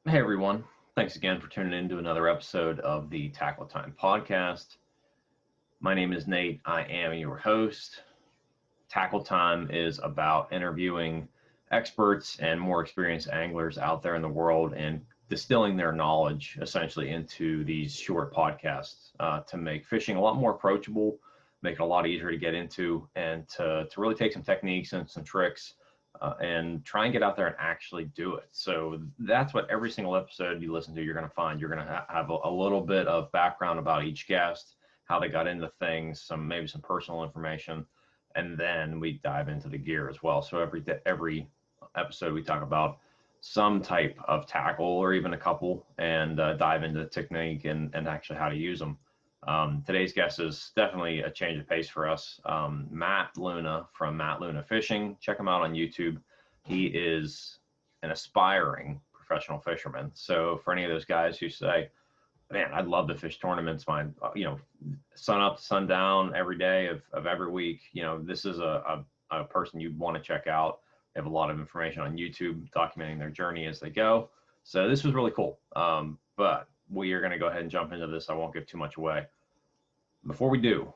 Hey everyone, thanks again for tuning in to another episode of the TackleTime podcast. My name is Nate. I am your host. TackleTime is about interviewing experts and more experienced anglers out there in the world and distilling their knowledge essentially into these short podcasts to make fishing a lot more approachable, make it a lot easier to get into, and to really take some techniques and some tricks and try and get out there and actually do it. So that's what every single episode you listen to, you're going to find. You're going to have a little bit of background about each guest, how they got into things, maybe some personal information, and then we dive into the gear as well. So every episode we talk about some type of tackle or even a couple, and dive into the technique and actually how to use them. Today's guest is definitely a change of pace for us. Matt Luna from Matt Luna Fishing. Check him out on YouTube. He is an aspiring professional fisherman. So for any of those guys who say, man, I'd love to fish tournaments, sun up to sundown every day of every week, this is a person you'd want to check out. They have a lot of information on YouTube documenting their journey as they go. So this was really cool. But we are going to go ahead and jump into this. I won't give too much away. Before we do,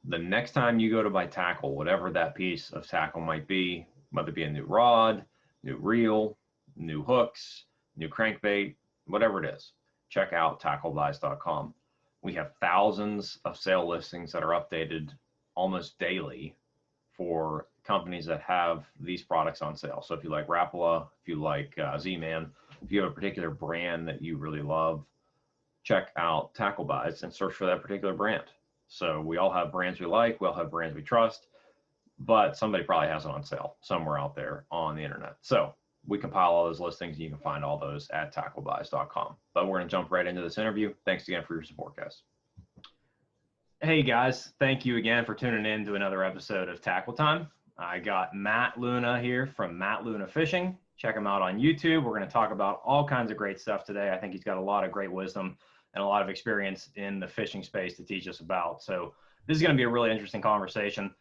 the next time you go to buy tackle, whatever that piece of tackle might be, whether it be a new rod, new reel, new hooks, new crankbait, whatever it is, check out tacklebuys.com. We have thousands of sale listings that are updated almost daily for companies that have these products on sale. So if you like Rapala, if you like Z-Man, if you have a particular brand that you really love, check out Tackle Buys and search for that particular brand. So we all have brands we like, we all have brands we trust, but somebody probably has it on sale somewhere out there on the internet. So we compile all those listings and you can find all those at tacklebuys.com. But we're going to jump right into this interview. Thanks again for your support, guys. Hey guys, thank you again for tuning in to another episode of Tackle Time. I got Matt Luna here from Matt Luna Fishing. Check him out on YouTube. We're going to talk about all kinds of great stuff today. I think he's got a lot of great wisdom and a lot of experience in the fishing space to teach us about. So this is going to be a really interesting conversation.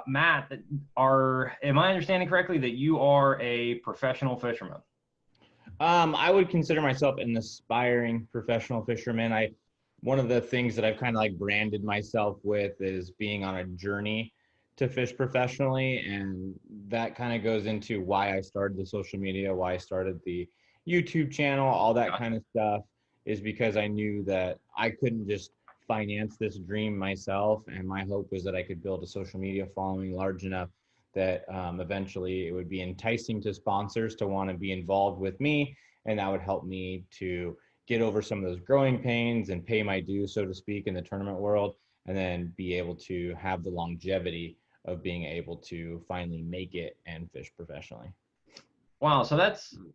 Matt, am I understanding correctly that you are a professional fisherman? I would consider myself an aspiring professional fisherman. One of the things that I've kind of like branded myself with is being on a journey to fish professionally. And that kind of goes into why I started the social media, why I started the YouTube channel, all that kind of stuff, is because I knew that I couldn't just finance this dream myself. And my hope was that I could build a social media following large enough that eventually it would be enticing to sponsors to want to be involved with me. And that would help me to get over some of those growing pains and pay my dues, so to speak, in the tournament world, and then be able to have the longevity of being able to finally make it and fish professionally. Wow, so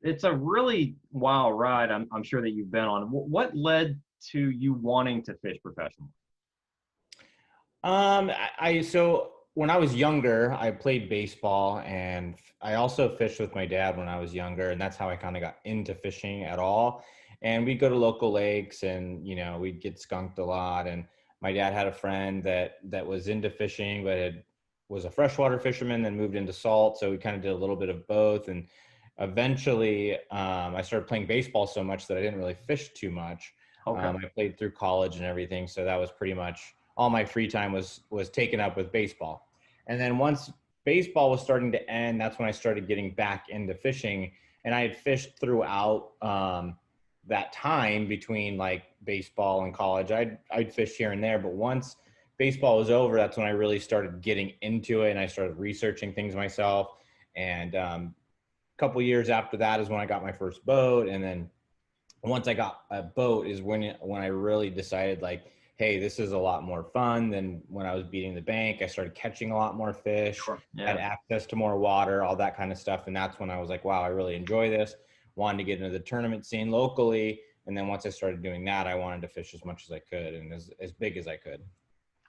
it's a really wild ride. I'm sure that you've been on. What led to you wanting to fish professionally? So when I was younger, I played baseball, and I also fished with my dad when I was younger, and that's how I kind of got into fishing at all. And we'd go to local lakes, and we'd get skunked a lot. And my dad had a friend that was into fishing, but was a freshwater fisherman, then moved into salt. So we kind of did a little bit of both. And eventually, I started playing baseball so much that I didn't really fish too much. Okay. I played through college and everything, so that was pretty much all my free time was taken up with baseball. And then once baseball was starting to end, that's when I started getting back into fishing. And I had fished throughout that time between like baseball and college. I'd fish here and there, but once baseball was over, that's when I really started getting into it, and I started researching things myself. And a couple years after that is when I got my first boat. And then once I got a boat is when I really decided, like, hey, this is a lot more fun than when I was beating the bank. I started catching a lot more fish, had access to more water, all that kind of stuff. And that's when I was like, wow, I really enjoy this. Wanted to get into the tournament scene locally. And then once I started doing that, I wanted to fish as much as I could and as big as I could.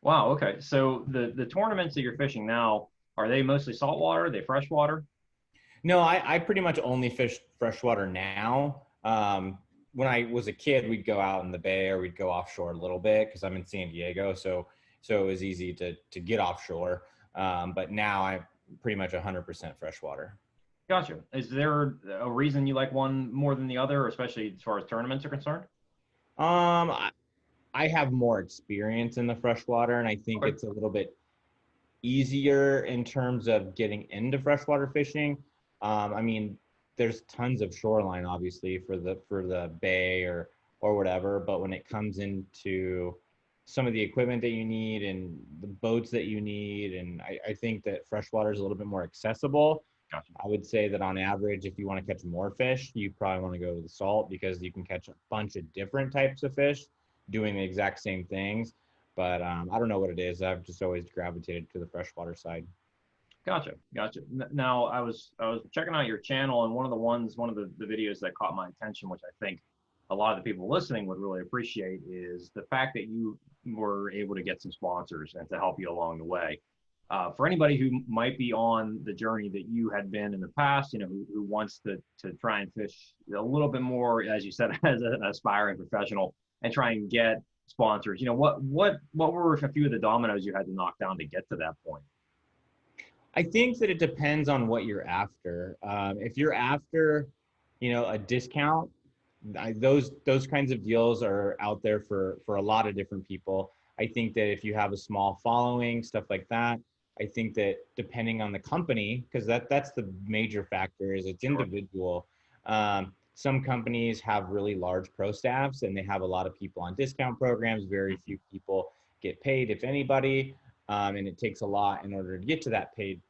Wow. Okay. So the tournaments that you're fishing now, are they mostly saltwater? Are they freshwater? No, I pretty much only fish freshwater now. When I was a kid, we'd go out in the bay or we'd go offshore a little bit because I'm in San Diego. So it was easy to get offshore. But now I'm pretty much 100% freshwater. Gotcha. Is there a reason you like one more than the other, especially as far as tournaments are concerned? Um, I, I have more experience in the freshwater, and I think Okay. it's a little bit easier in terms of getting into freshwater fishing. I mean, there's tons of shoreline, obviously, for the bay or whatever, but when it comes into some of the equipment that you need and the boats that you need, and I think that freshwater is a little bit more accessible. Gotcha. I would say that on average, if you want to catch more fish, you probably want to go to the salt because you can catch a bunch of different types of fish doing the exact same things. But I don't know what it is. I've just always gravitated to the freshwater side. Gotcha. Gotcha. Now, I was checking out your channel, and one of the videos that caught my attention, which I think a lot of the people listening would really appreciate, is the fact that you were able to get some sponsors and to help you along the way. For anybody who might be on the journey that you had been in the past, who wants to try and fish a little bit more, as you said, as an aspiring professional, and try and get sponsors, what were a few of the dominoes you had to knock down to get to that point? I think that it depends on what you're after. If you're after, a discount, those kinds of deals are out there for a lot of different people. I think that if you have a small following, stuff like that, I think that depending on the company, because that's the major factor, is it's Sure. individual. Some companies have really large pro staffs and they have a lot of people on discount programs. Very few people get paid, if anybody, and it takes a lot in order to get to that paid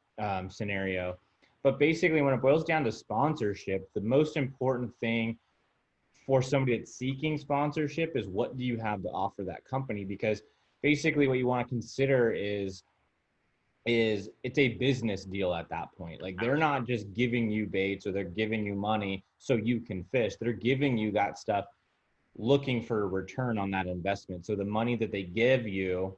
scenario. But basically, when it boils down to sponsorship, the most important thing for somebody that's seeking sponsorship is what do you have to offer that company? Because basically, what you want to consider is it's a business deal at that point. Like they're not just giving you baits or they're giving you money so you can fish. They're giving you that stuff looking for a return on that investment. So the money that they give you,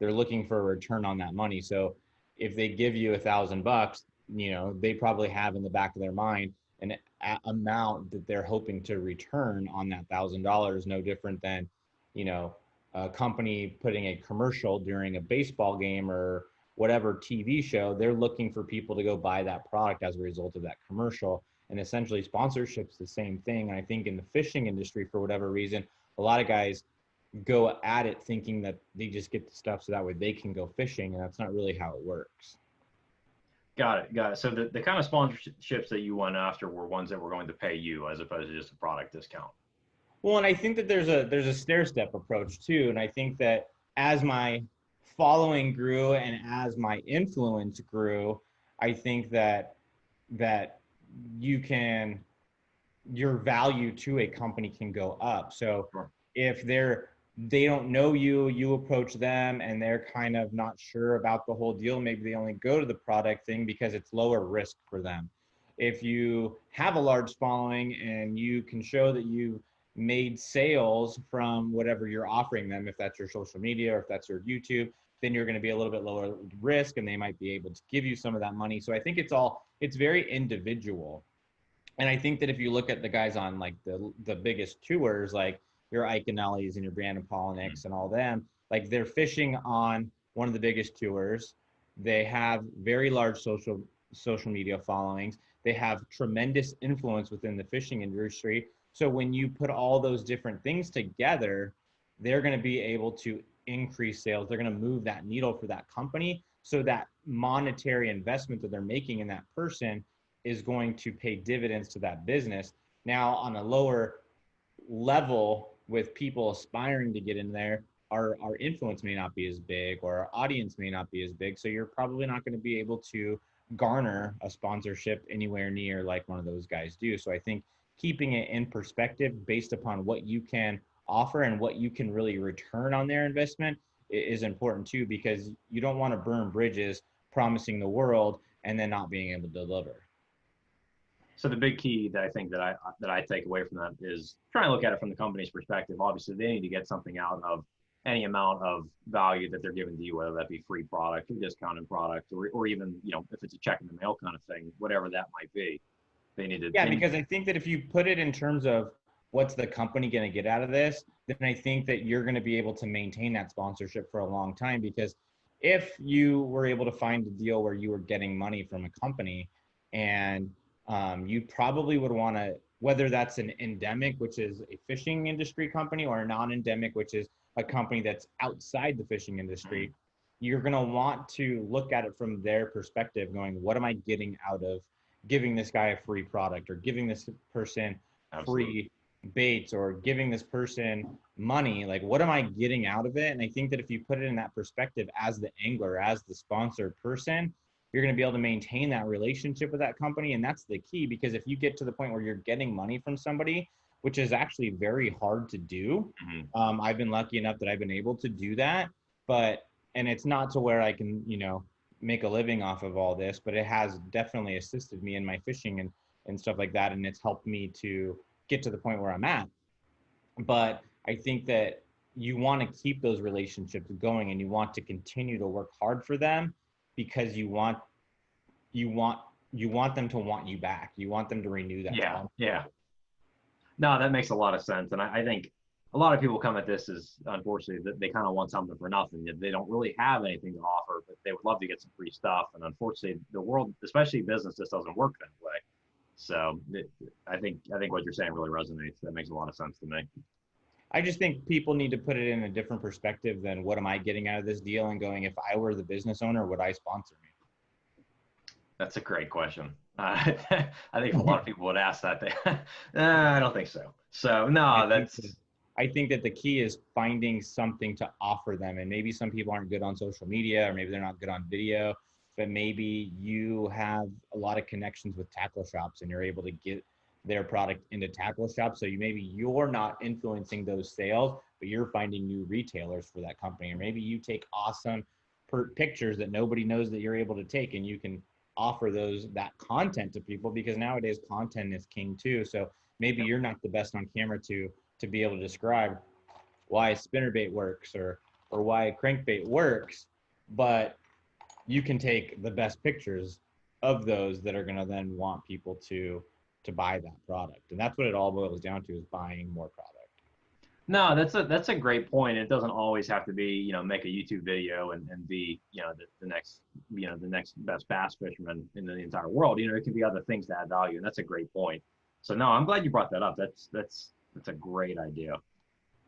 they're looking for a return on that money. So if they give you $1,000, they probably have in the back of their mind an amount that they're hoping to return on that $1,000. No different than, you know, a company putting a commercial during a baseball game or whatever TV show. They're looking for people to go buy that product as a result of that commercial. And essentially, sponsorship's the same thing. And I think in the fishing industry, for whatever reason, a lot of guys go at it thinking that they just get the stuff so that way they can go fishing, and that's not really how it works. Got it. Got it. So the kind of sponsorships that you went after were ones that were going to pay you as opposed to just a product discount. Well, and I think that there's a stair step approach too, and I think that as my following grew and as my influence grew, I think that you can your value to a company can go up. So Sure. if they don't know you, you approach them and they're kind of not sure about the whole deal, maybe they only go to the product thing because it's lower risk for them. If you have a large following and you can show that you made sales from whatever you're offering them, if that's your social media or if that's your YouTube, then you're going to be a little bit lower risk and they might be able to give you some of that money. So I think it's very individual. And I think that if you look at the guys on like the biggest tours, like your Iconellis and your Brandon Mhm. Poliniks and all them, like they're fishing on one of the biggest tours. They have very large social media followings. They have tremendous influence within the fishing industry. So when you put all those different things together, they're going to be able to increase sales. They're going to move that needle for that company. So that monetary investment that they're making in that person is going to pay dividends to that business. Now, on a lower level, with people aspiring to get in there, our influence may not be as big or our audience may not be as big. So you're probably not going to be able to garner a sponsorship anywhere near like one of those guys do. So I think keeping it in perspective based upon what you can offer and what you can really return on their investment is important too, because you don't want to burn bridges promising the world and then not being able to deliver. So the big key that I think that I take away from that is try and look at it from the company's perspective. Obviously, they need to get something out of any amount of value that they're giving to you, whether that be free product or discounted product, or even if it's a check in the mail kind of thing, whatever that might be. They need to. Yeah, They need. because I think that if you put it in terms of what's the company going to get out of this, then I think that you're going to be able to maintain that sponsorship for a long time. Because if you were able to find a deal where you were getting money from a company and you probably would want to, whether that's an endemic, which is a fishing industry company, or a non-endemic, which is a company that's outside the fishing industry, you're going to want to look at it from their perspective, going, what am I getting out of giving this guy a free product, or giving this person Absolutely. free baits, or giving this person money? Like, what am I getting out of it? And I think that if you put it in that perspective as the angler, as the sponsored person, you're going to be able to maintain that relationship with that company. And that's the key, because if you get to the point where you're getting money from somebody, which is actually very hard to do, Mhm. I've been lucky enough that I've been able to do that. But, and it's not to where I can, make a living off of all this, but it has definitely assisted me in my fishing and stuff like that. And it's helped me to get to the point where I'm at. But I think that you want to keep those relationships going, and you want to continue to work hard for them, because you want you want them to want you back. You want them to renew that Yeah, sponsor. yeah. No, that makes a lot of sense. And I think a lot of people come at this as, unfortunately, that they kind of want something for nothing. They don't really have anything to offer, but they would love to get some free stuff. And unfortunately, the world, especially business, just doesn't work that way. So I think what you're saying really resonates. That makes a lot of sense to me. I just think people need to put it in a different perspective than, what am I getting out of this deal, and going, if I were the business owner, would I sponsor That's a great question. I think a me? lot of people would ask that. I don't think so. So no, that's I think that the key is finding something to offer them. And maybe some people aren't good on social media, or maybe they're not good on video, but maybe you have a lot of connections with tackle shops, and you're able to get their product into tackle shops. So you're not influencing those sales, but you're finding new retailers for that company. Or maybe you take awesome pictures that nobody knows that you're able to take, and you can offer that content to people, because nowadays content is king too. So maybe you're not the best on camera to be able to describe why spinnerbait works, or why crankbait works, but you can take the best pictures of those that are going to then want people to buy that product. And that's what it all boils down to, is buying more product. no, that's a great point. It doesn't always have to be, make a YouTube video and be, the next, the next best bass fisherman in the entire world. It can be other things that add value, and that's a great point. So no, I'm glad you brought that up. That's a great idea.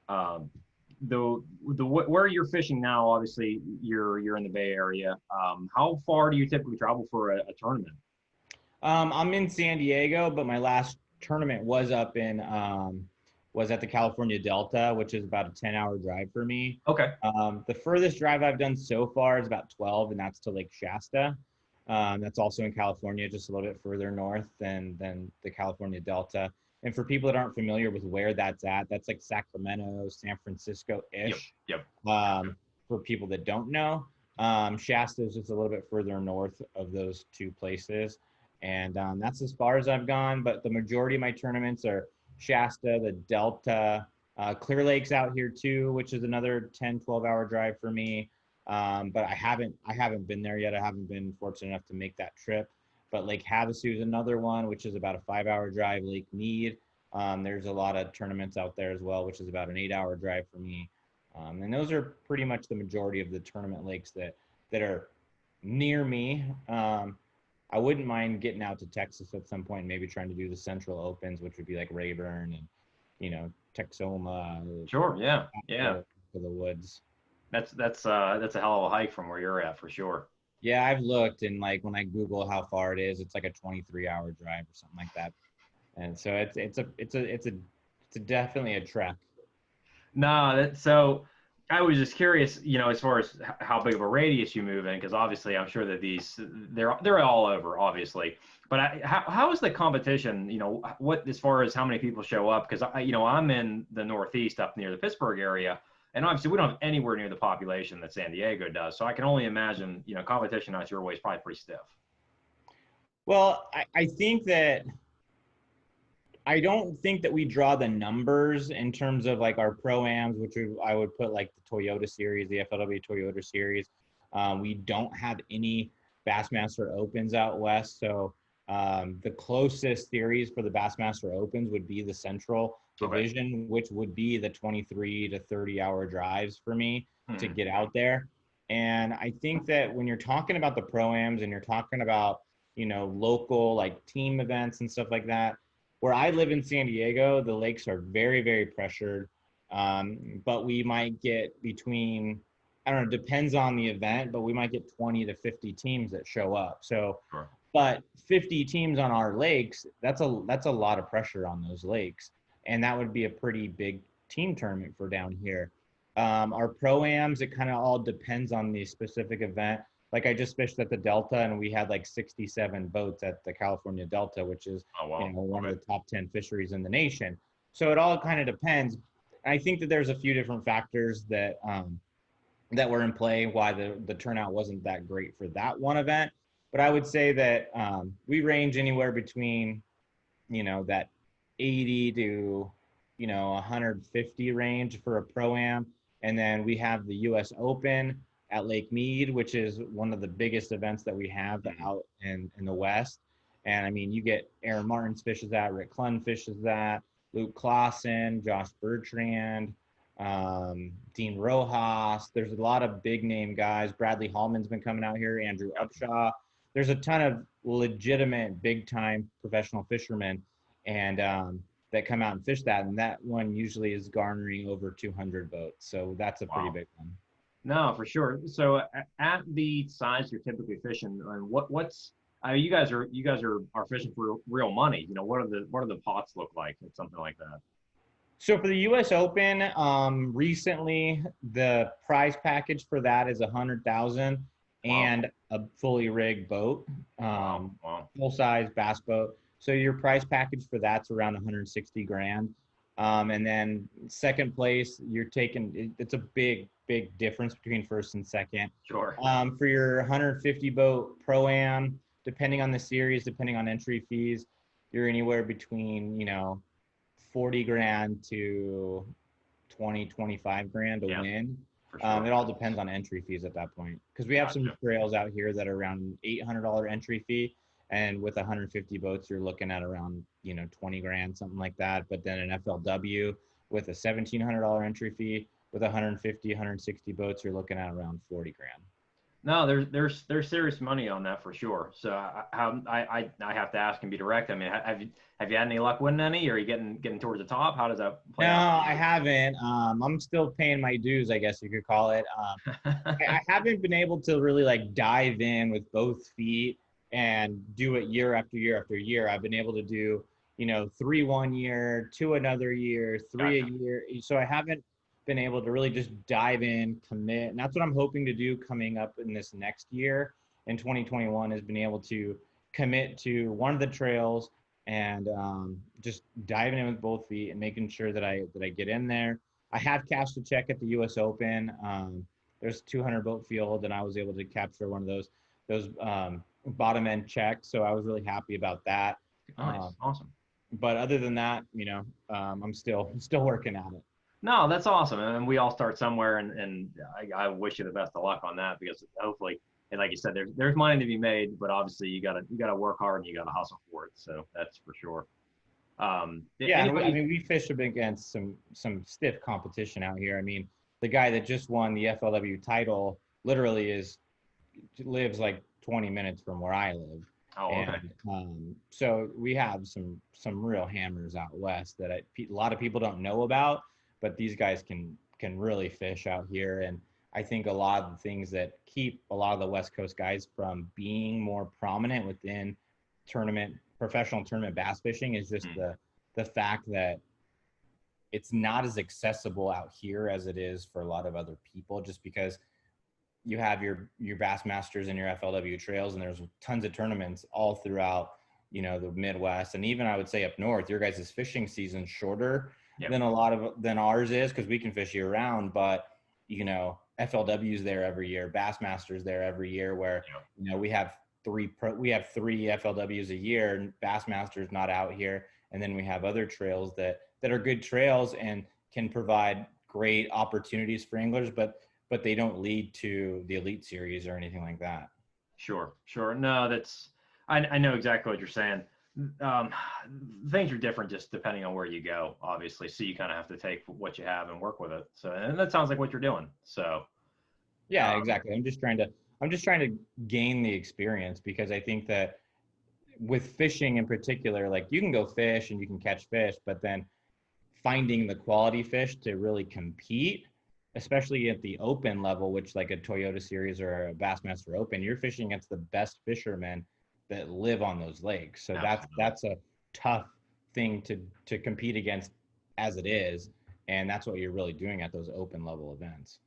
Um, the where you're fishing now, obviously you're in the Bay Area. How far do you typically travel for a tournament? I'm in San Diego, but my last tournament was at the California Delta, which is about a 10-hour drive for me. Okay. The furthest drive I've done so far is about 12, and that's to Lake Shasta. That's also in California, just a little bit further north than the California Delta. And for people that aren't familiar with where that's at, that's like Sacramento, San Yep. Francisco-ish. Yep. For people that don't know, Shasta is just a little bit further north of those two places. And that's as far as I've gone. But the majority of my tournaments are Shasta, the Delta, Clear Lake's out here too, which is another 10, 12-hour drive for me. But I haven't been there yet. I haven't been fortunate enough to make that trip. But Lake Havasu is another one, which is about a 5-hour drive. Lake Mead, there's a lot of tournaments out there as well, which is about an 8-hour drive for me. And those are pretty much the majority of the tournament lakes that are near me. I wouldn't mind getting out to Texas at some point, maybe trying to do the Central Opens, which would be like Rayburn and, Texoma, Sure. Yeah. Yeah. to the woods. That's a hell of a hike from where you're at for sure. Yeah, I've looked, and like when I Google how far it is, it's like a 23-hour drive or something like that. And so it's definitely a trek. No, so I was just curious, as far as how big of a radius you move in, because obviously I'm sure that they're all over, obviously. But how is the competition? What, as far as how many people show up? Because I'm in the Northeast, up near the Pittsburgh area, and obviously we don't have anywhere near the population that San Diego does. So I can only imagine, competition out your way is probably pretty stiff. Well, I think that I don't think that we draw the numbers in terms of like our pro-ams, which I would put like the Toyota series, the FLW Toyota series. We don't have any Bassmaster Opens out west. So the closest series for the Bassmaster Opens would be the Central Okay. Division, which would be the 23 to 30-hour drives for me to Hmm. get out there. And I think that when you're talking about the pro-ams, and you're talking about local like team events and stuff like that. Where I live in San Diego, the lakes are very, very pressured. But we might get between, I don't know, depends on the event, but we might get 20 to 50 teams that show up. So, Sure. but 50 teams on our lakes, that's a lot of pressure on those lakes. And that would be a pretty big team tournament for down here. Our pro-ams, it kind of all depends on the specific event. Like I just fished at the Delta and we had like 67 boats at the California Delta, which is Oh, wow. one of the top 10 fisheries in the nation. So it all kind of depends. I think that there's a few different factors that were in play why the turnout wasn't that great for that one event. But I would say that we range anywhere between, that 80 to, 150 range for a pro-am. And then we have the U.S. Open at Lake Mead, which is one of the biggest events that we have out in the West. And I mean, you get Aaron Martins fishes that, Rick Clunn fishes that, Luke Clausen, Josh Bertrand, Dean Rojas. There's a lot of big name guys. Bradley Hallman's been coming out here, Andrew Upshaw. There's a ton of legitimate big time professional fishermen and that come out and fish that. And that one usually is garnering over 200 boats. So that's a pretty big one. No, for sure. So at the size you're typically fishing, and what's you guys are fishing for real money. What are the pots look like at something like that? So for the U.S. Open, recently the prize package for that is $100,000 and a fully rigged boat, full size bass boat. So your prize package for that's around 160 grand. And then second place, you're taking, it's a big difference between first and second. Sure. For your 150 boat pro-am, depending on the series, depending on entry fees, you're anywhere between, 40 grand to 25 grand to win. For sure. It all depends on entry fees at that point. Because we have some trails out here that are around $800 entry fee. And with 150 boats, you're looking at around, 20 grand, something like that. But then an FLW with a $1,700 entry fee with 150, 160 boats, you're looking at around 40 grand. No, there's serious money on that for sure. So I have to ask and be direct. I mean, have you had any luck winning any? Or are you getting towards the top? How does that play out? No, I haven't. I'm still paying my dues, I guess you could call it. I haven't been able to really like dive in with both feet and do it year after year after year. I've been able to do, 3 one year, 2 another year, 3 a year. So I haven't been able to really just dive in, commit. And that's what I'm hoping to do coming up in this next year in 2021 is being able to commit to one of the trails and just diving in with both feet and making sure that I get in there. I have cashed a check at the U.S. Open. There's a 200 boat field and I was able to capture one of those bottom end checks. So I was really happy about that. Nice. Awesome. But other than that, I'm still working at it. No, that's awesome. And we all start somewhere and I wish you the best of luck on that because hopefully, and like you said, there's money to be made, but obviously you gotta work hard and you gotta hustle for it. So that's for sure. We fished against some stiff competition out here. I mean, the guy that just won the FLW title literally lives like 20 minutes from where I live. Oh, okay. And, so we have some real hammers out west that a lot of people don't know about, but these guys can really fish out here. And I think a lot of the things that keep a lot of the West Coast guys from being more prominent within professional tournament bass fishing is just the fact that it's not as accessible out here as it is for a lot of other people, just because you have your Bassmasters and your FLW trails, and there's tons of tournaments all throughout, the Midwest. And even I would say up north, your guys' fishing season's shorter than ours is, because we can fish year round, but FLW's there every year, Bassmasters there every year, where we have three FLWs a year, and Bassmasters not out here. And then we have other trails that are good trails and can provide great opportunities for anglers, but they don't lead to the elite series or anything like that. Sure. No, I know exactly what you're saying. Things are different just depending on where you go, obviously. So you kind of have to take what you have and work with it. So, and that sounds like what you're doing. So. Yeah, exactly. I'm just trying to gain the experience, because I think that with fishing in particular, like you can go fish and you can catch fish, but then finding the quality fish to really compete, especially at the open level, which like a Toyota Series or a Bassmaster Open, you're fishing against the best fishermen that live on those lakes. So that's a tough thing to compete against as it is, and that's what you're really doing at those open level events.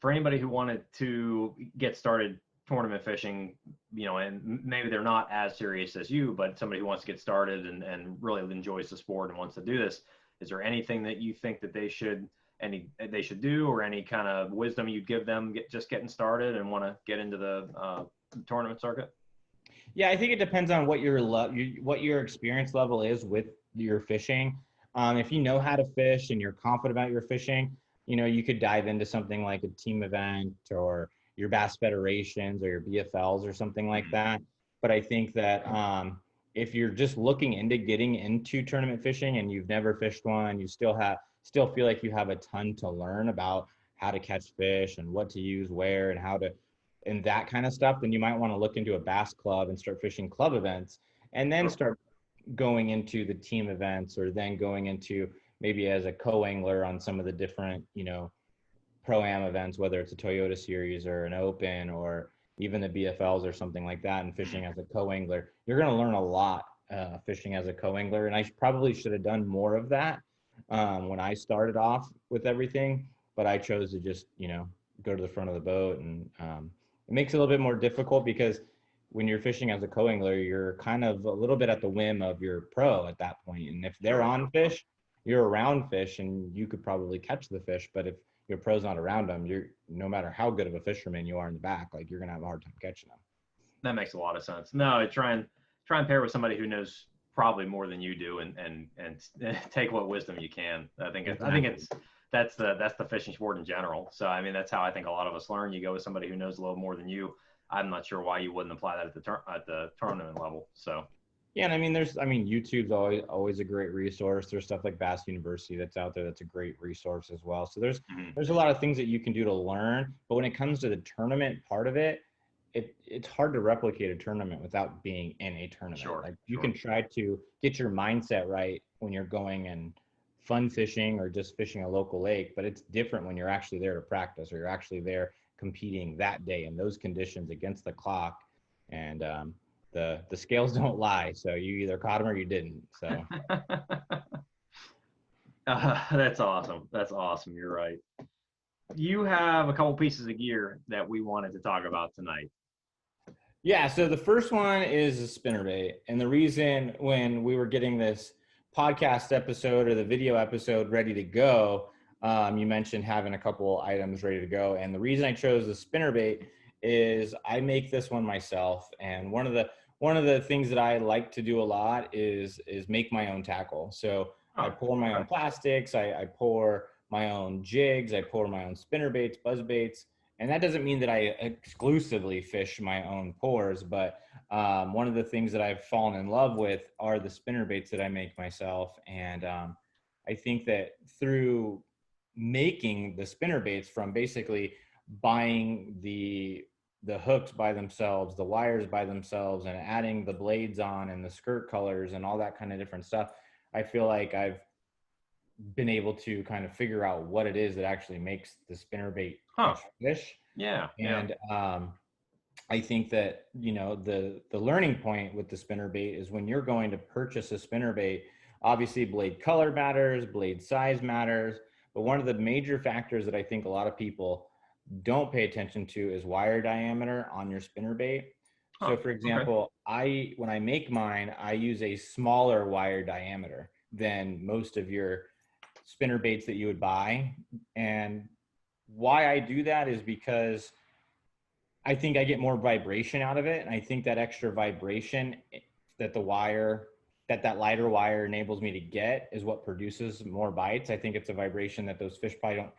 For anybody who wanted to get started tournament fishing, and maybe they're not as serious as you, but somebody who wants to get started and really enjoys the sport and wants to do this, is there anything that you think that they should do, or any kind of wisdom you'd give them just getting started and want to get into the tournament circuit? Yeah, I think it depends on what your experience level is with your fishing. If you know how to fish and you're confident about your fishing, you could dive into something like a team event or your Bass Federations or your BFLs or something like that. But I think that if you're just looking into getting into tournament fishing and you've never fished one, you still feel like you have a ton to learn about how to catch fish and what to use where and how to, and that kind of stuff, then you might want to look into a bass club and start fishing club events, and then start going into the team events, or then going into maybe as a co-angler on some of the different, pro-am events, whether it's a Toyota Series or an Open or even the BFLs or something like that, and fishing as a co-angler. You're going to learn a lot fishing as a co-angler, and I probably should have done more of that when I started off with everything, but I chose to just, go to the front of the boat, and it makes it a little bit more difficult because when you're fishing as a co-angler, you're kind of a little bit at the whim of your pro at that point. And if they're on fish, you're around fish and you could probably catch the fish. But if your pro's not around them, no matter how good of a fisherman you are in the back, like you're going to have a hard time catching them. That makes a lot of sense. No, try and pair with somebody who knows probably more than you do, and take what wisdom you can. That's the fishing sport in general. So, I mean, that's how I think a lot of us learn. You go with somebody who knows a little more than you. I'm not sure why you wouldn't apply that at the tournament level. So, yeah, and I mean, YouTube's always a great resource. There's stuff like Bass University that's out there that's a great resource as well. So there's a lot of things that you can do to learn. But when it comes to the tournament part of it, it's hard to replicate a tournament without being in a tournament. You can try to get your mindset right when you're going and fun fishing or just fishing a local lake, but it's different when you're actually there to practice, or you're actually there competing that day in those conditions against the clock, and the scales don't lie, so you either caught them or you didn't. So that's awesome. You're right. You have a couple pieces of gear that we wanted to talk about tonight. Yeah, so the first one is a spinnerbait, and the reason, when we were getting this podcast episode or the video episode ready to go, you mentioned having a couple items ready to go, and the reason I chose the spinnerbait is I make this one myself, and one of the things that I like to do a lot is make my own tackle. So I pour my own plastics, I pour my own jigs, I pour my own spinnerbaits, buzzbaits, and that doesn't mean that I exclusively fish my own pours, but one of the things that I've fallen in love with are the spinnerbaits that I make myself. And I think that through making the spinnerbaits, from basically buying the hooks by themselves, the wires by themselves, and adding the blades on and the skirt colors and all that kind of different stuff, I feel like I've been able to kind of figure out what it is that actually makes the spinnerbait catch fish. Yeah. And I think that, the learning point with the spinnerbait is when you're going to purchase a spinnerbait, obviously blade color matters, blade size matters, but one of the major factors that I think a lot of people don't pay attention to is wire diameter on your spinnerbait. So for example, when I make mine, I use a smaller wire diameter than most of your spinnerbaits that you would buy. And why I do that is because I think I get more vibration out of it. And I think that extra vibration that that lighter wire enables me to get is what produces more bites. I think it's a vibration that those fish probably don't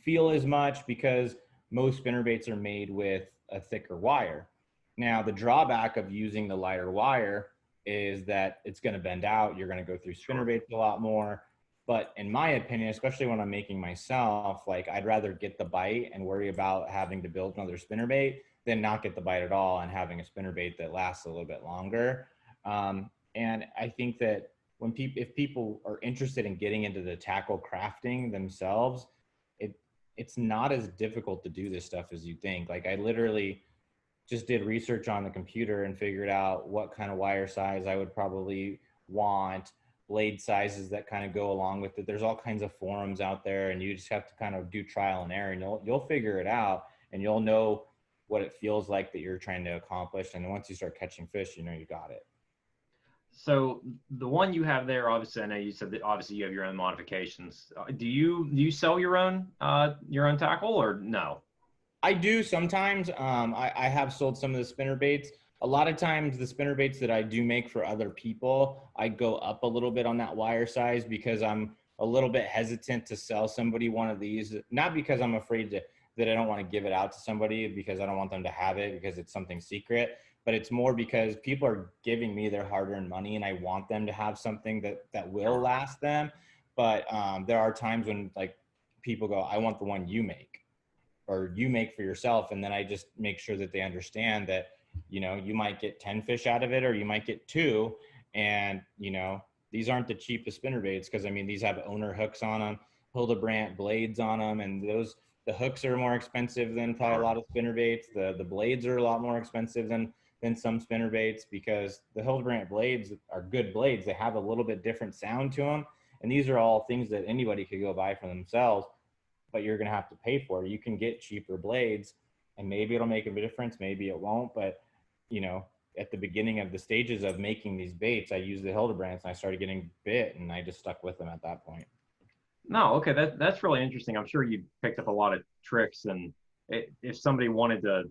feel as much, because most spinnerbaits are made with a thicker wire. Now, the drawback of using the lighter wire is that it's going to bend out. You're going to go through spinnerbaits a lot more. But in my opinion, especially when I'm making myself, like, I'd rather get the bite and worry about having to build another spinnerbait than not get the bite at all and having a spinnerbait that lasts a little bit longer. And I think that if people are interested in getting into the tackle crafting themselves, it's not as difficult to do this stuff as you think. Like I literally just did research on the computer and figured out what kind of wire size I would probably want, blade sizes that kind of go along with it. There's all kinds of forums out there, and you just have to kind of do trial and error, and you'll figure it out, and you'll know what it feels like that you're trying to accomplish. And once you start catching fish, you know you got it. So the one you have there, obviously, I know you said that obviously you have your own modifications. Do you sell your own tackle or no? I do sometimes. I have sold some of the spinner baits. A lot of times, the spinner baits that I do make for other people, I go up a little bit on that wire size because I'm a little bit hesitant to sell somebody one of these. Not because I'm afraid that I don't want to give it out to somebody because I don't want them to have it because it's something secret. But it's more because people are giving me their hard-earned money, and I want them to have something that will last them. But there are times when like people go, "I want the one you make." Or you make for yourself. And then I just make sure that they understand that, you know, you might get 10 fish out of it, or you might get 2. And, you know, these aren't the cheapest spinner baits. Cause I mean, these have owner hooks on them, Hildebrandt blades on them. And the hooks are more expensive than probably a lot of spinner baits. The blades are a lot more expensive than some spinner baits, because the Hildebrandt blades are good blades. They have a little bit different sound to them. And these are all things that anybody could go buy for themselves, but you're going to have to pay for it. You can get cheaper blades, and maybe it'll make a difference, maybe it won't. But, you know, at the beginning of the stages of making these baits, I used the Hildebrandts and I started getting bit, and I just stuck with them at that point. No, okay, that's really interesting. I'm sure you picked up a lot of tricks, and if somebody wanted to,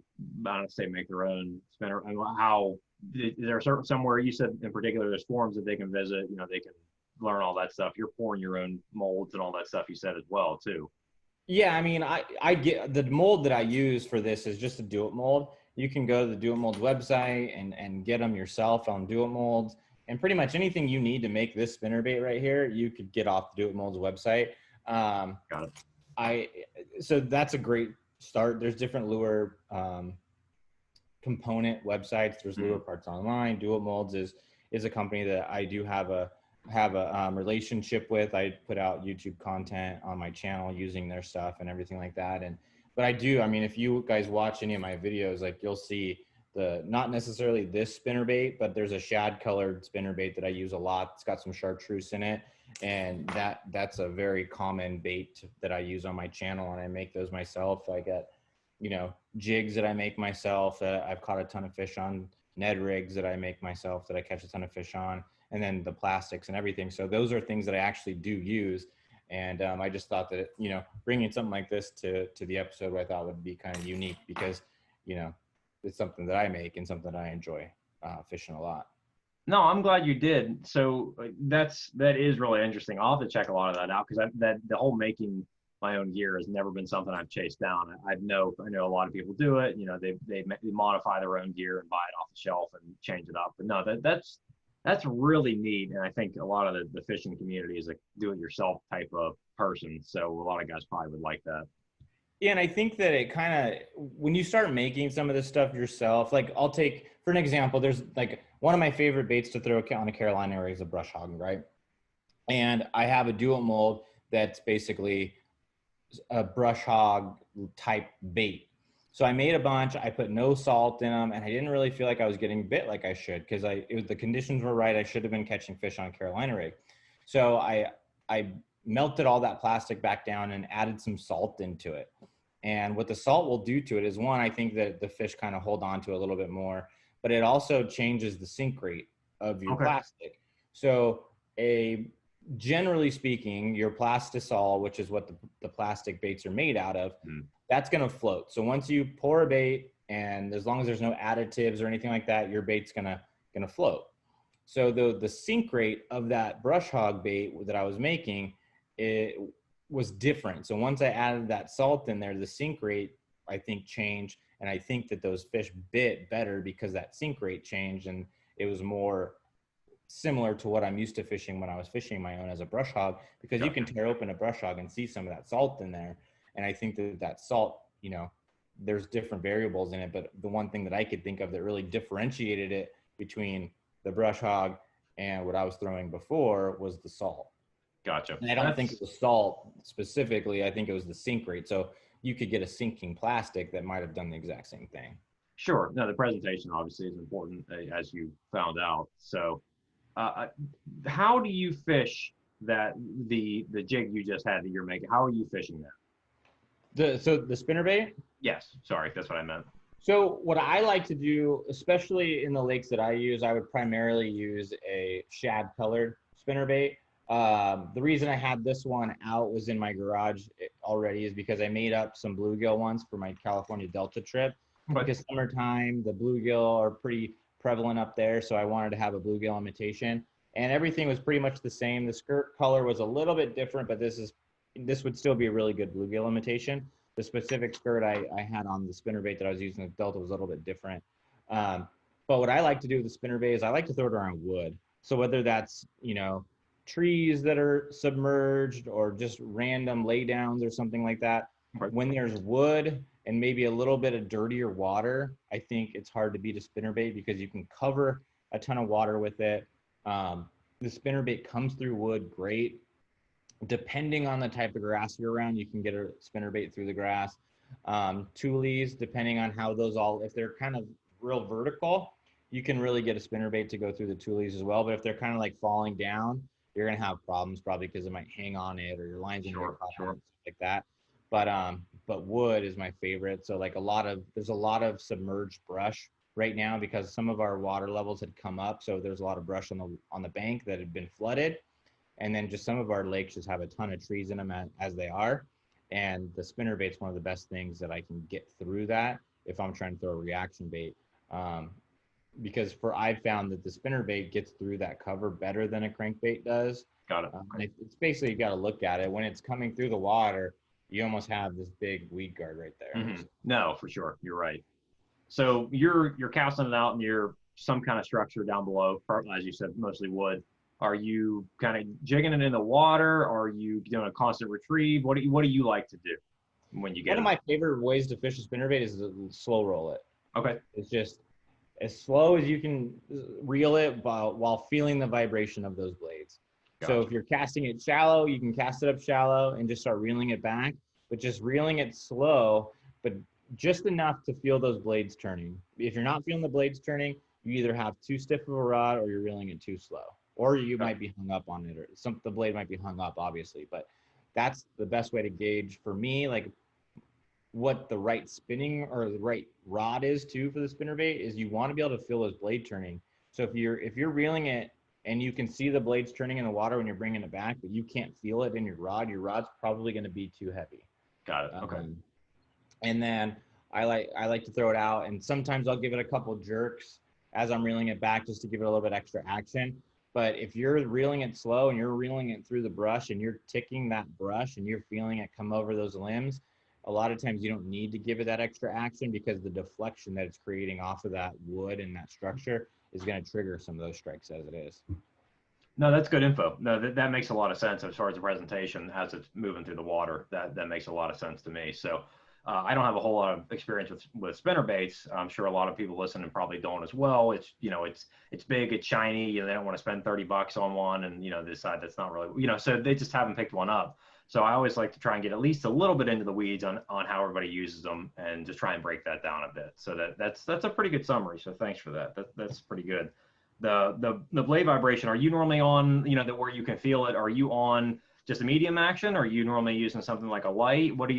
I don't say make their own spinner, and how is there somewhere you said in particular there's forums that they can visit, you know, they can learn all that stuff. You're pouring your own molds and all that stuff you said as well too. Yeah, I mean, I get the mold that I use for this is just a Do It mold. You can go to the Do It Molds website and get them yourself on Do It Molds. And pretty much anything you need to make this spinnerbait right here, you could get off the Do It Molds website. Got it. So that's a great start. There's different lure component websites. There's Lure Parts Online. Do It Molds is a company that I do have a relationship with. I put out YouTube content on my channel using their stuff and everything like that. But I do, I mean, if you guys watch any of my videos, like you'll see not necessarily this spinnerbait, but there's a shad colored spinnerbait that I use a lot. It's got some chartreuse in it. And that's a very common bait that I use on my channel, and I make those myself. I got, you know, jigs that I make myself that I've caught a ton of fish on, Ned rigs that I make myself that I catch a ton of fish on, and then the plastics and everything. So those are things that I actually do use. And I just thought that, you know, bringing something like this to the episode, I thought would be kind of unique because, you know, it's something that I make and something that I enjoy fishing a lot. No, I'm glad you did. So that is really interesting. I'll have to check a lot of that out because that the whole making my own gear has never been something I've chased down. I know a lot of people do it. You know, they modify their own gear and buy it off the shelf and change it up. But no, that's really neat. And I think a lot of the fishing community is a do-it-yourself type of person. So a lot of guys probably would like that. Yeah, and I think that it kind of, when you start making some of this stuff yourself, like I'll take, for an example, there's like one of my favorite baits to throw on a Carolina rig is a brush hog, right? And I have a dual mold that's basically a brush hog type bait. So I made a bunch, I put no salt in them, and I didn't really feel like I was getting bit like I should, because the conditions were right. I should have been catching fish on Carolina rig. So I melted all that plastic back down and added some salt into it. And what the salt will do to it is, one, I think that the fish kind of hold on to it a little bit more, but it also changes the sink rate of your plastic. So generally speaking, your plastisol, which is what the plastic baits are made out of, that's going to float. So once you pour a bait, and as long as there's no additives or anything like that, your bait's going to float. So the sink rate of that brush hog bait that I was making, it was different. So once I added that salt in there, the sink rate, I think, changed. And I think that those fish bit better because that sink rate changed, and it was more similar to what I'm used to fishing when I was fishing my own as a brush hog, because you can tear open a brush hog and see some of that salt in there. And I think that salt, you know, there's different variables in it, but the one thing that I could think of that really differentiated it between the brush hog, and what I was throwing before was the salt. Gotcha. And I don't think it was salt specifically. I think it was the sink rate. So you could get a sinking plastic that might have done the exact same thing. Sure. No, the presentation obviously is important, as you found out. So, how do you fish that the jig you just had that you're making? How are you fishing that? So the spinnerbait. Yes. Sorry, that's what I meant. So what I like to do, especially in the lakes that I use, I would primarily use a shad colored spinnerbait. The reason I had this one out was in my garage already is because I made up some bluegill ones for my California Delta trip. Okay. Because summertime, the bluegill are pretty prevalent up there. So I wanted to have a bluegill imitation. And everything was pretty much the same. The skirt color was a little bit different, but this would still be a really good bluegill imitation. The specific skirt I had on the spinnerbait that I was using the Delta was a little bit different. But what I like to do with the spinnerbait is I like to throw it around wood. So whether that's, trees that are submerged or just random laydowns or something like that, Right. when there's wood and maybe a little bit of dirtier water, I think it's hard to beat a spinnerbait because you can cover a ton of water with it. The spinnerbait comes through wood great. Depending on the type of grass you're around, you can get a spinnerbait through the grass. Tules, depending on how those if they're kind of real vertical, you can really get a spinnerbait to go through the tules as well. But if they're kind of like falling down, you're gonna have problems probably because it might hang on it or your lines in your stuff like that. But wood is my favorite. So like there's a lot of submerged brush right now because some of our water levels had come up. So there's a lot of brush on the bank that had been flooded. And then just some of our lakes just have a ton of trees in them as they are. And the spinnerbait's one of the best things that I can get through that if I'm trying to throw a reaction bait. Because I've found that the spinnerbait gets through that cover better than a crankbait does. Got it. It's basically, you got to look at it. When it's coming through the water, you almost have this big weed guard right there. Mm-hmm. No, for sure. You're right. So you're casting it out near some kind of structure down below, as you said, mostly wood. Are you kind of jigging it in the water? Are you doing a constant retrieve? What do you like to do when you get One of my favorite ways to fish a spinnerbait is to slow roll it. Okay. It's just as slow as you can reel it while feeling the vibration of those blades. Gotcha. So if you're casting it shallow, you can cast it up shallow and just start reeling it back, but just reeling it slow, but just enough to feel those blades turning. If you're not feeling the blades turning, you either have too stiff of a rod or you're reeling it too slow. Or you might be hung up on it, or the blade might be hung up, obviously. But that's the best way to gauge for me, like what the right spinning or the right rod is too for the spinnerbait is you want to be able to feel those blade turning. So if you're reeling it and you can see the blades turning in the water when you're bringing it back, but you can't feel it in your rod's probably going to be too heavy. Got it. Okay. And then I like to throw it out, and sometimes I'll give it a couple jerks as I'm reeling it back just to give it a little bit extra action. But if you're reeling it slow and you're reeling it through the brush and you're ticking that brush and you're feeling it come over those limbs, a lot of times you don't need to give it that extra action because the deflection that it's creating off of that wood and that structure is going to trigger some of those strikes as it is. No, that's good info. No, that makes a lot of sense as far as the presentation as it's moving through the water. That makes a lot of sense to me. So I don't have a whole lot of experience with spinnerbaits. I'm sure a lot of people listening probably don't as well. It's it's big, it's shiny. They don't want to spend $30 on one, and decide that's not really So they just haven't picked one up. So I always like to try and get at least a little bit into the weeds on how everybody uses them, and just try and break that down a bit. So that's a pretty good summary. So thanks for that. That's pretty good. The blade vibration. Are you normally on that where you can feel it? Are you on just a medium action, or are you normally using something like a light? What do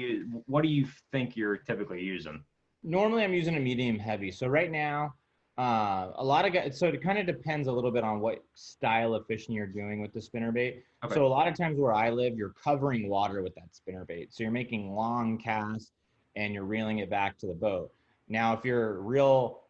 you think you're typically using? Normally I'm using a medium heavy. So right now, a lot of guys, so it kind of depends a little bit on what style of fishing you're doing with the spinnerbait. Okay. So a lot of times where I live, you're covering water with that spinnerbait. So you're making long casts and you're reeling it back to the boat. Now, if you're real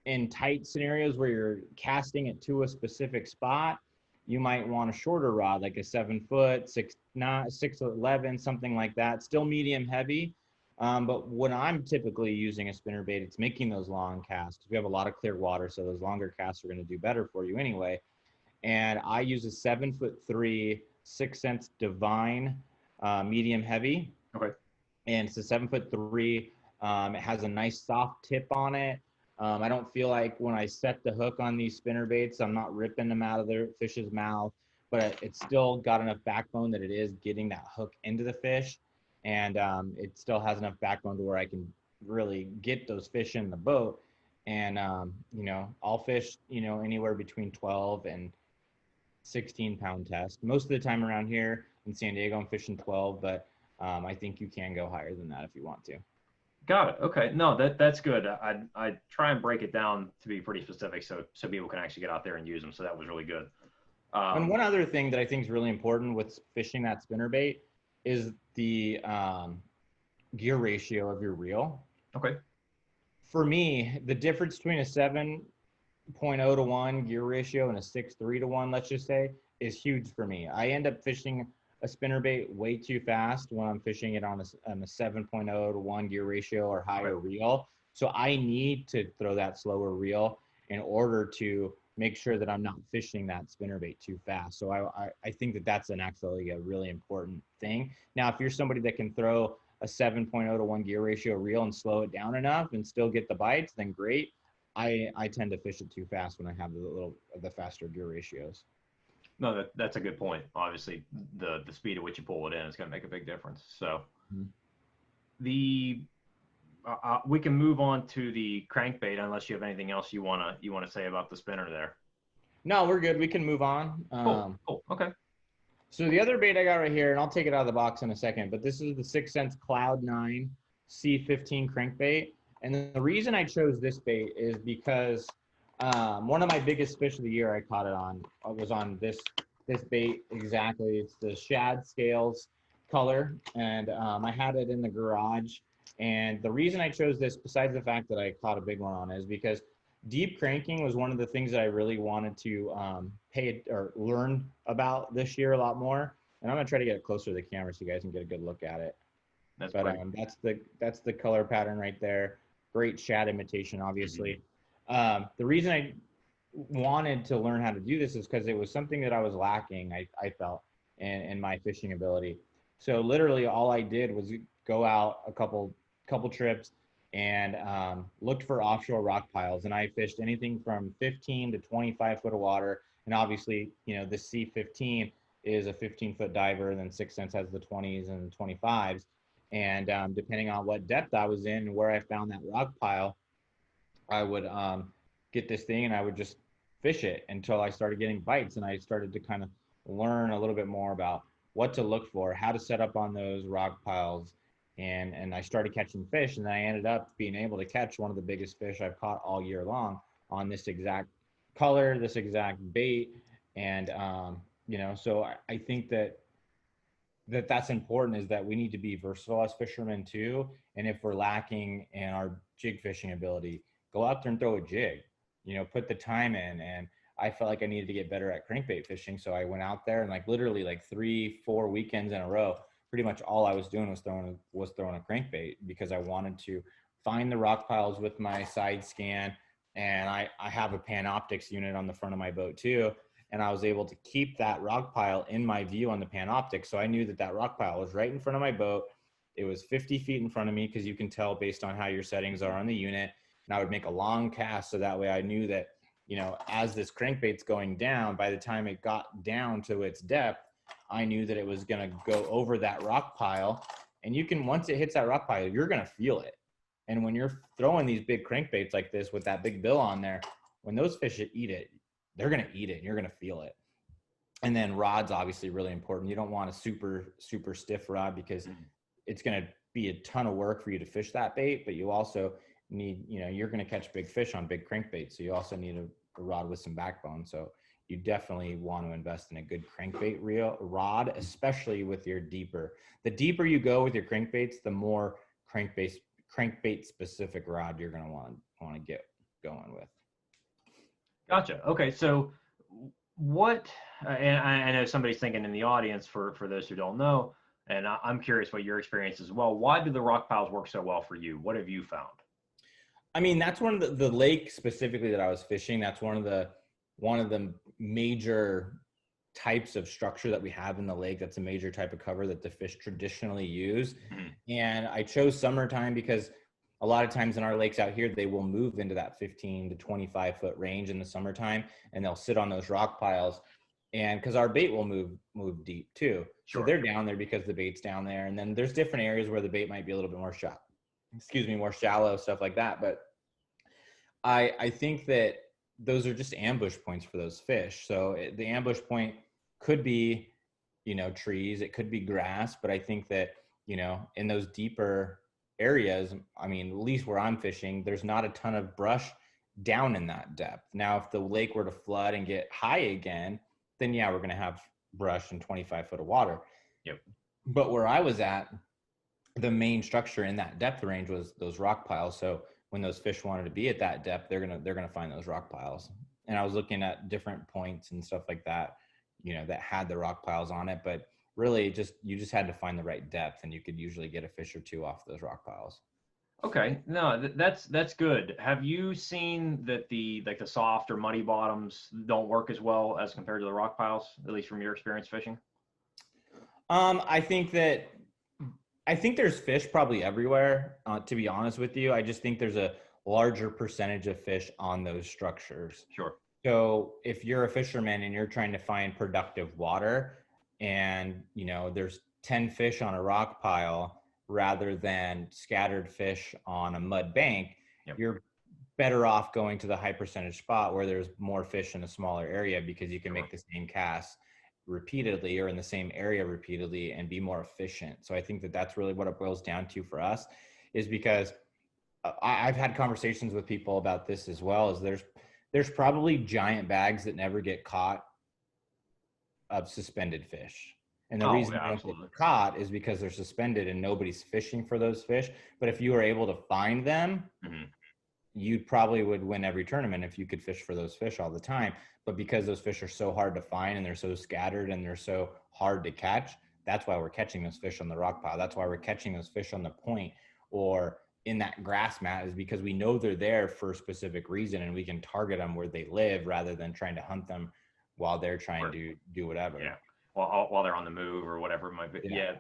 in tight scenarios where you're casting it to a specific spot, you might want a shorter rod, like a 7 foot, 6'11", something like that. Still medium heavy. But when I'm typically using a spinnerbait, it's making those long casts. We have a lot of clear water, so those longer casts are going to do better for you anyway. And I use a 7'3", 6 cents Divine, medium heavy. Okay. And it's a 7'3". It has a nice soft tip on it. I don't feel like when I set the hook on these spinner baits, I'm not ripping them out of the fish's mouth, but it's still got enough backbone that it is getting that hook into the fish. And it still has enough backbone to where I can really get those fish in the boat. And, I'll fish, anywhere between 12 and 16-pound test. Most of the time around here in San Diego, I'm fishing 12, but I think you can go higher than that if you want to. Got it. Okay. No, that's good. I try and break it down to be pretty specific so people can actually get out there and use them. So that was really good. And one other thing that I think is really important with fishing that spinnerbait is the gear ratio of your reel. Okay. For me, the difference between a 7.0 to 1 gear ratio and a 6.3 to 1, let's just say, is huge for me. I end up fishing a spinnerbait way too fast when I'm fishing it on a 7.0 to 1 gear ratio or higher reel. So I need to throw that slower reel in order to make sure that I'm not fishing that spinnerbait too fast. So I think that that's actually a really important thing. Now, if you're somebody that can throw a 7.0 to 1 gear ratio reel and slow it down enough and still get the bites, then great. I tend to fish it too fast when I have the faster gear ratios. No, that's a good point. Obviously, the speed at which you pull it in is going to make a big difference. So, we can move on to the crankbait unless you have anything else you wanna say about the spinner there. No, we're good. We can move on. Cool. Okay. So the other bait I got right here, and I'll take it out of the box in a second, but this is the 6 Sense Cloud 9 C15 crankbait. And the reason I chose this bait is because one of my biggest fish of the year I caught it on was on this bait exactly. It's the shad scales color, and I had it in the garage. And the reason I chose this, besides the fact that I caught a big one on it, is because deep cranking was one of the things that I really wanted to learn about this year a lot more. And I'm gonna try to get it closer to the camera so you guys can get a good look at it. That's the color pattern right there. Great shad imitation, obviously. The reason I wanted to learn how to do this is because it was something that I was lacking, I felt, in my fishing ability. So literally all I did was go out a couple trips and looked for offshore rock piles. And I fished anything from 15 to 25 foot of water. And obviously, the C15 is a 15-foot diver, and then 6 Sense has the 20s and 25s. And depending on what depth I was in and where I found that rock pile, I would get this thing and I would just fish it until I started getting bites. And I started to kind of learn a little bit more about what to look for, how to set up on those rock piles. And I started catching fish, and then I ended up being able to catch one of the biggest fish I've caught all year long on this exact color, this exact bait. And, so I think that's important, is that we need to be versatile as fishermen too. And if we're lacking in our jig fishing ability, go out there and throw a jig, put the time in. And I felt like I needed to get better at crankbait fishing. So I went out there and literally 3-4 weekends in a row, pretty much all I was doing was throwing a crankbait, because I wanted to find the rock piles with my side scan. And I have a Panoptics unit on the front of my boat too. And I was able to keep that rock pile in my view on the Panoptics. So I knew that rock pile was right in front of my boat. It was 50 feet in front of me, because you can tell based on how your settings are on the unit. And I would make a long cast, so that way I knew that, as this crankbait's going down, by the time it got down to its depth, I knew that it was going to go over that rock pile. And once it hits that rock pile, you're going to feel it. And when you're throwing these big crankbaits like this with that big bill on there, when those fish eat it, they're going to eat it and you're going to feel it. And then rod's obviously really important. You don't want a super, super stiff rod, because it's going to be a ton of work for you to fish that bait, but you also need, you're going to catch big fish on big crankbait. So you also need a rod with some backbone. So you definitely want to invest in a good crankbait rod, especially with your deeper. The deeper you go with your crankbaits, the more crankbait specific rod you're going to want to get going with. Gotcha. Okay. So what, and I know somebody's thinking in the audience, for those who don't know, and I'm curious what your experience as well. Why do the rock piles work so well for you? What have you found? I mean, that's one of the lake specifically that I was fishing. That's one of the major types of structure that we have in the lake. That's a major type of cover that the fish traditionally use. And I chose summertime because a lot of times in our lakes out here, they will move into that 15 to 25 foot range in the summertime, and they'll sit on those rock piles. And because our bait will move deep too. So Sure. they're down there because the bait's down there. And then there's different areas where the bait might be a little bit more shallow, more shallow, stuff like that. But I think that those are just ambush points for those fish. So the ambush point could be, trees, it could be grass, but I think that, in those deeper areas, I mean, at least where I'm fishing, there's not a ton of brush down in that depth. Now, if the lake were to flood and get high again, then yeah, we're going to have brush and 25 foot of water. Yep. But where I was at, the main structure in that depth range was those rock piles. So when those fish wanted to be at that depth, they're gonna find those rock piles. And I was looking at different points and stuff like that, that had the rock piles on it. But really, you just had to find the right depth, and you could usually get a fish or two off those rock piles. Okay, no, that's good. Have you seen that the soft or muddy bottoms don't work as well as compared to the rock piles, at least from your experience fishing? I think there's fish probably everywhere. To be honest with you, I just think there's a larger percentage of fish on those structures. Sure. So if you're a fisherman and you're trying to find productive water, and there's 10 fish on a rock pile rather than scattered fish on a mud bank, Yep. you're better off going to the high percentage spot where there's more fish in a smaller area, because you can make the same cast repeatedly or in the same area repeatedly and be more efficient. So I think that that's really what it boils down to for us, is because I've had conversations with people about this as well, is there's probably giant bags that never get caught of suspended fish. And the reason they don't get caught is because they're suspended and nobody's fishing for those fish. But if you were able to find them, you probably would win every tournament if you could fish for those fish all the time. But because those fish are so hard to find and they're so scattered and they're so hard to catch, that's why we're catching those fish on the rock pile. That's why we're catching those fish on the point or in that grass mat, is because we know they're there for a specific reason, and we can target them where they live rather than trying to hunt them while they're trying to do whatever. Yeah. While they're on the move or whatever it might be. Yeah.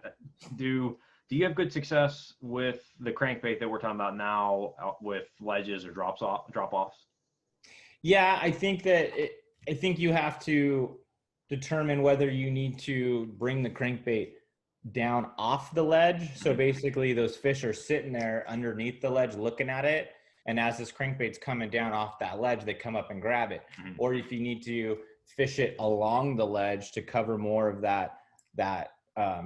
Do you have good success with the crankbait that we're talking about now, with ledges or drop offs? Yeah, I think you have to determine whether you need to bring the crankbait down off the ledge. So basically those fish are sitting there underneath the ledge looking at it, and as this crankbait's coming down off that ledge, they come up and grab it. Or if you need to fish it along the ledge to cover more of that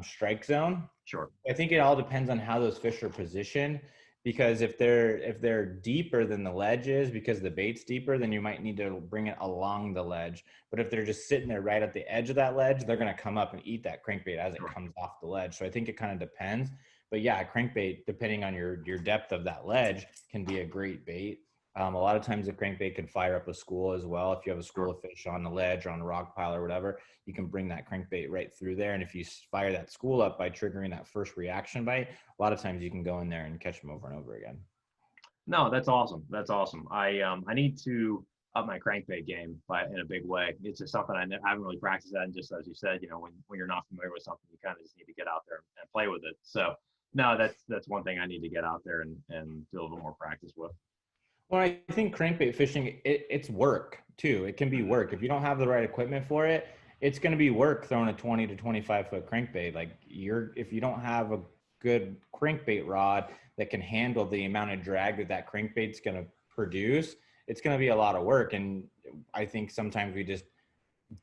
strike zone. Sure. I think it all depends on how those fish are positioned, because if they're deeper than the ledge is because the bait's deeper, then you might need to bring it along the ledge. But if they're just sitting there right at the edge of that ledge, they're going to come up and eat that crankbait as it comes off the ledge. So I think it kind of depends. But yeah, crankbait, depending on your depth of that ledge, can be a great bait. A lot of times the crankbait can fire up a school as well. If you have a school of fish on the ledge or on a rock pile or whatever, you can bring that crankbait right through there. And if you fire that school up by triggering that first reaction bite, a lot of times you can go in there and catch them over and over again. No, that's awesome. That's awesome. I need to up my crankbait game in a big way. It's just something I haven't really practiced that. And just as you said, when you're not familiar with something, you kind of just need to get out there and play with it. So no, that's one thing I need to get out there and do a little bit more practice with. Well, I think crankbait fishing, it's work too. It can be work. If you don't have the right equipment for it, it's going to be work throwing a 20 to 25 foot crankbait. If you don't have a good crankbait rod that can handle the amount of drag that crankbait's going to produce, it's going to be a lot of work. And I think sometimes we just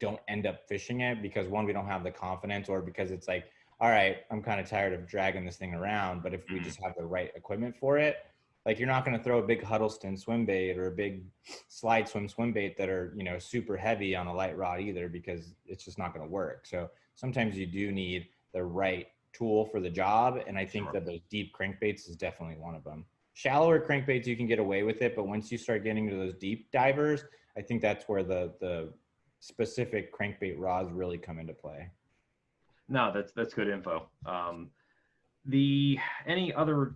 don't end up fishing it because, one, we don't have the confidence, or because it's like, all right, I'm kind of tired of dragging this thing around. But if we just have the right equipment for it, like, you're not going to throw a big Huddleston swim bait or a big slide swim bait that are, super heavy on a light rod either, because it's just not going to work. So sometimes you do need the right tool for the job. And I think that those deep crankbaits is definitely one of them. Shallower crankbaits, you can get away with it. But once you start getting to those deep divers, I think that's where the specific crankbait rods really come into play. No, that's good info. Any other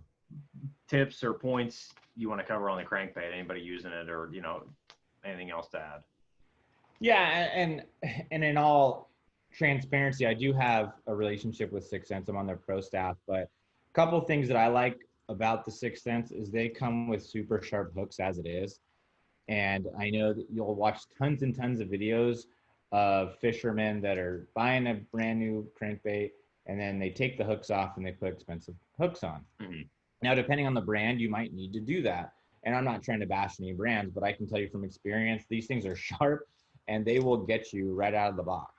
tips or points you want to cover on the crankbait? Anybody using it, or anything else to add? Yeah, and in all transparency, I do have a relationship with 6th Sense. I'm on their pro staff, but a couple of things that I like about the Sixth Sense is they come with super sharp hooks as it is. And I know that you'll watch tons and tons of videos of fishermen that are buying a brand new crankbait and then they take the hooks off and they put expensive hooks on. Mm-hmm. Now, depending on the brand, you might need to do that. And I'm not trying to bash any brands, but I can tell you from experience, these things are sharp and they will get you right out of the box.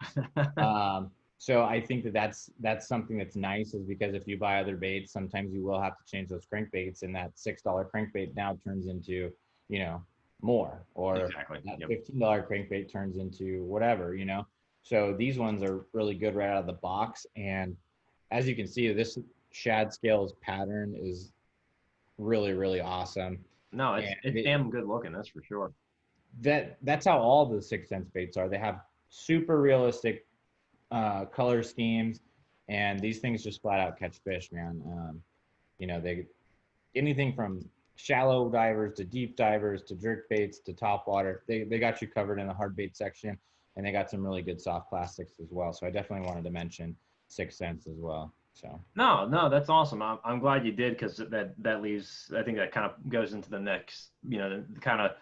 So I think that that's something that's nice, is because if you buy other baits, sometimes you will have to change those crankbaits, and that $6 crankbait now turns into, more, or Exactly. that Yep. $15 crankbait turns into whatever. So these ones are really good right out of the box. And as you can see, this shad scales pattern is really, really awesome. No, And it's damn good looking. That's for sure. that's how all the Sixth Sense baits are. They have super realistic color schemes, and these things just flat out catch fish, man. They anything from shallow divers to deep divers to jerk baits to top water. They got you covered in the hard bait section, and they got some really good soft plastics as well. So I definitely wanted to mention Sixth Sense as well. So No, that's awesome. I'm glad you did, because that leaves. I think that kind of goes into the next, the kind of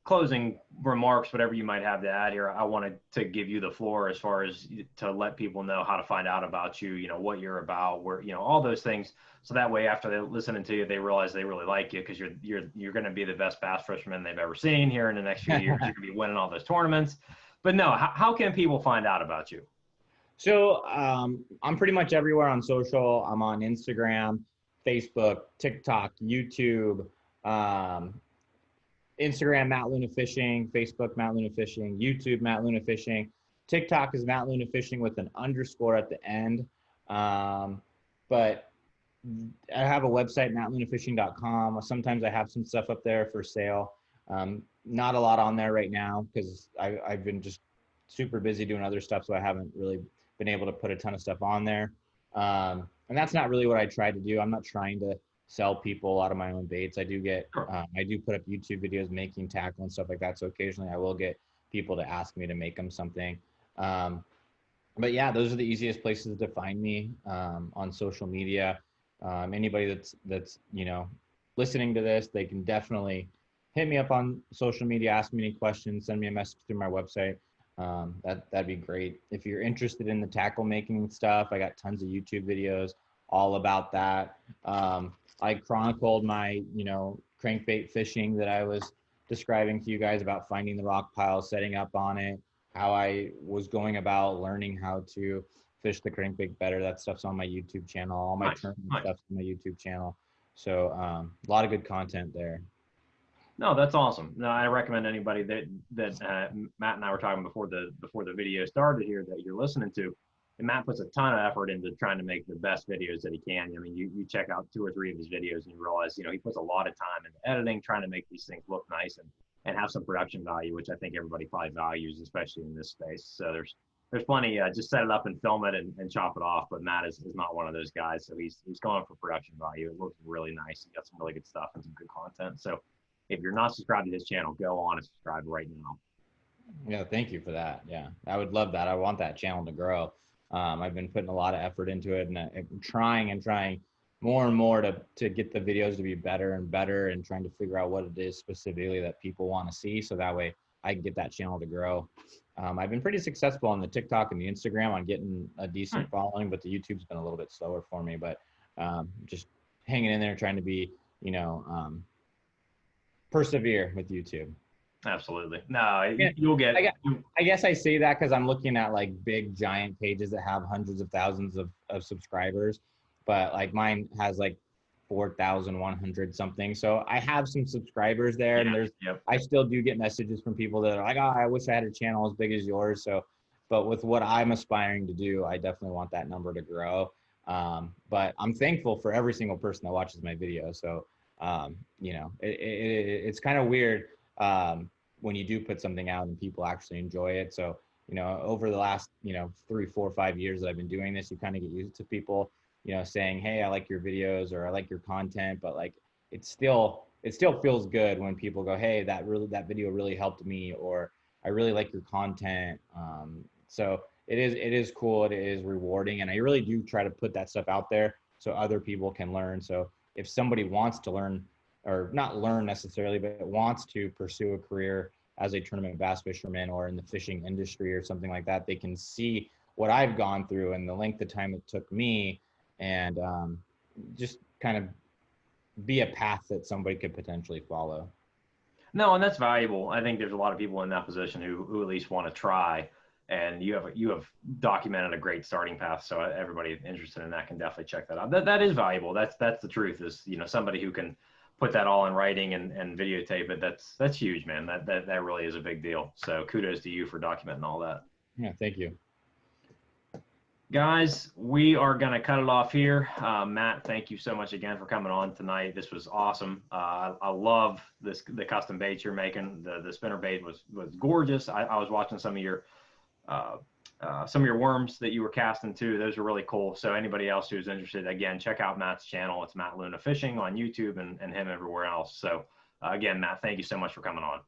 closing remarks, whatever you might have to add here. I wanted to give you the floor as far as to let people know how to find out about you, what you're about, where, all those things. So that way, after they're listening to you, they realize they really like you, because you're going to be the best bass fisherman they've ever seen here in the next few years. You're going to be winning all those tournaments. But no, how can people find out about you? So I'm pretty much everywhere on social. I'm on Instagram, Facebook, TikTok, YouTube, Instagram, Matt Luna Fishing, Facebook, Matt Luna Fishing, YouTube, Matt Luna Fishing. TikTok is Matt Luna Fishing with an underscore at the end. But I have a website, mattlunafishing.com. Sometimes I have some stuff up there for sale. Not a lot on there right now because I've been just super busy doing other stuff, so I haven't really been able to put a ton of stuff on there. And that's not really what I try to do. I'm not trying to sell people a lot of my own baits. I do put up YouTube videos making tackle and stuff like that. So occasionally I will get people to ask me to make them something. But yeah, those are the easiest places to find me on social media. Anybody that's listening to this, they can definitely hit me up on social media, ask me any questions, send me a message through my website. That'd be great. If you're interested in the tackle making stuff, I got tons of YouTube videos all about that. I chronicled my, crankbait fishing that I was describing to you guys about finding the rock pile, setting up on it, how I was going about learning how to fish the crankbait better. That stuff's on my YouTube channel. All my tournament stuff's on my YouTube channel. So a lot of good content there. No, that's awesome. No, I recommend anybody that Matt and I were talking before the video started here that you're listening to. And Matt puts a ton of effort into trying to make the best videos that he can. I mean, you check out 2 or 3 of his videos and you realize, he puts a lot of time into editing, trying to make these things look nice and have some production value, which I think everybody probably values, especially in this space. So there's plenty. Just set it up and film it and chop it off. But Matt is not one of those guys. So he's going for production value. It looks really nice. He got some really good stuff and some good content. So if you're not subscribed to his channel, go on and subscribe right now. Yeah, thank you for that. Yeah, I would love that. I want that channel to grow. I've been putting a lot of effort into it, and I'm trying more and more to get the videos to be better and better, and trying to figure out what it is specifically that people want to see, so that way I can get that channel to grow. I've been pretty successful on the TikTok and the Instagram on getting a decent following, but the YouTube's been a little bit slower for me. But just hanging in there, trying to be, persevere with YouTube. Absolutely. No, you'll get. I guess I say that because I'm looking at like big giant pages that have hundreds of thousands of subscribers, but like mine has like 4,100 something. So I have some subscribers there, and I still do get messages from people that are like, "Oh, I wish I had a channel as big as yours." So, but with what I'm aspiring to do, I definitely want that number to grow. But I'm thankful for every single person that watches my video. So, it's kind of weird when you do put something out and people actually enjoy it. So, over the last, 3, 4, 5 years that I've been doing this, you kind of get used to people, saying, "Hey, I like your videos," or "I like your content," but like, it still feels good when people go, "Hey, that video really helped me," or "I really like your content." So it is cool. It is rewarding. And I really do try to put that stuff out there so other people can learn. So if somebody wants to learn, or not learn necessarily, but wants to pursue a career as a tournament bass fisherman or in the fishing industry or something like that, they can see what I've gone through and the length of time it took me, and just kind of be a path that somebody could potentially follow. No, and that's valuable. I think there's a lot of people in that position who at least want to try, and you have documented a great starting path. So everybody interested in that can definitely check that out. That is valuable. That's the truth. Is somebody who can put that all in writing and videotape it. That's huge, man. That really is a big deal. So kudos to you for documenting all that. Yeah, thank you. Guys, we are going to cut it off here. Matt, thank you so much again for coming on tonight. This was awesome. I love the custom baits you're making. The spinner bait was gorgeous. I was watching some of your worms that you were casting too. Those are really cool. So anybody else who's interested, again, check out Matt's channel. It's Matt Luna Fishing on YouTube and him everywhere else. So again, Matt, thank you so much for coming on.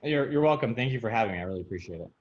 You're welcome. Thank you for having me. I really appreciate it.